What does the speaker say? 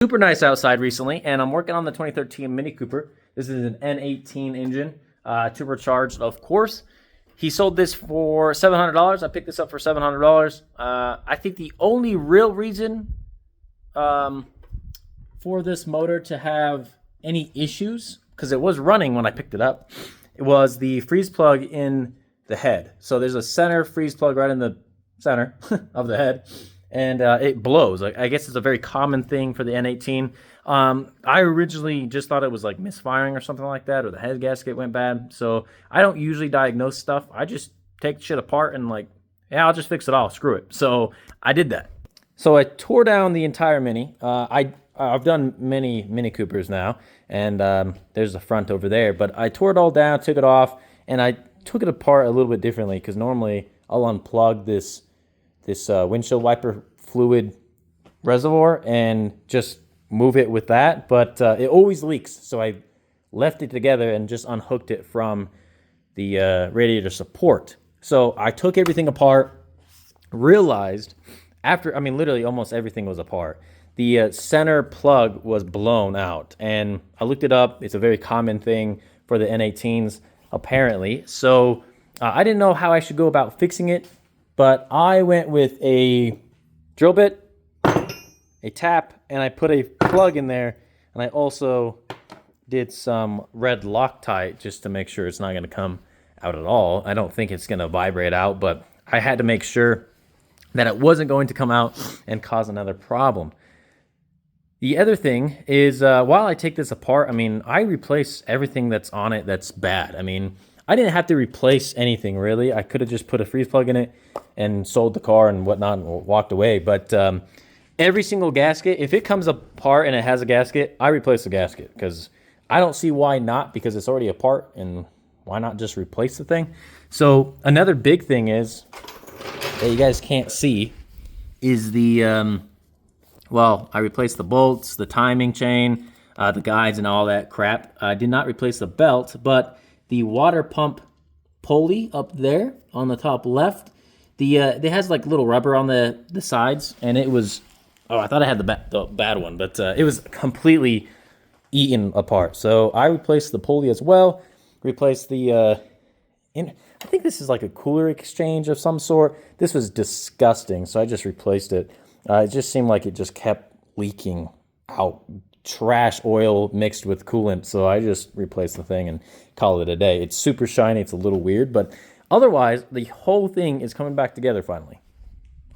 Super nice outside recently, and I'm working on the 2013 Mini Cooper. This is an N18 engine, turbocharged, of course. He sold this for $700. I picked this up for $700. I think the only real reason for this motor to have any issues, because it was running when I picked it up, it was the freeze plug in the head. So there's a center freeze plug right in the center of the head, and it blows. I guess it's a very common thing for the N18. I originally just thought it was like misfiring or something like that, or the head gasket went bad. So I don't usually diagnose stuff. I just take shit apart and like, yeah, I'll just fix it all. Screw it. So I did that. So I tore down the entire Mini. I've done many Mini Coopers now, and there's the front over there. But I tore it all down, took it off, and I took it apart a little bit differently because normally I'll unplug this windshield wiper fluid reservoir and just move it with that, but it always leaks. So I left it together and just unhooked it from the radiator support. So I took everything apart, realized after, I mean, literally almost everything was apart. The center plug was blown out, and I looked it up. It's a very common thing for the N18s, apparently. So I didn't know how I should go about fixing it, but I went with a drill bit, a tap, and I put a plug in there, and I also did some red Loctite just to make sure it's not going to come out at all. I don't think it's going to vibrate out, but I had to make sure that it wasn't going to come out and cause another problem. The other thing is, while I take this apart, I mean, I replace everything that's on it that's bad. I mean, I didn't have to replace anything, really. I could have just put a freeze plug in it and sold the car and whatnot and walked away. But every single gasket, if it comes apart and it has a gasket, I replace the gasket because I don't see why not, because it's already apart, and why not just replace the thing? So another big thing is, that you guys can't see, is the, well, I replaced the bolts, the timing chain, the guides and all that crap. I did not replace the belt, but the water pump pulley up there on the top left, it has like little rubber on the sides, and it was, oh, I thought I had the bad one, but it was completely eaten apart. So I replaced the pulley as well, replaced the, I think this is like a cooler exchange of some sort. This was disgusting, so I just replaced it. It just seemed like it just kept leaking out trash oil mixed with coolant, so I just replaced the thing and call it a day. It's super shiny. It's a little weird, but otherwise, the whole thing is coming back together finally.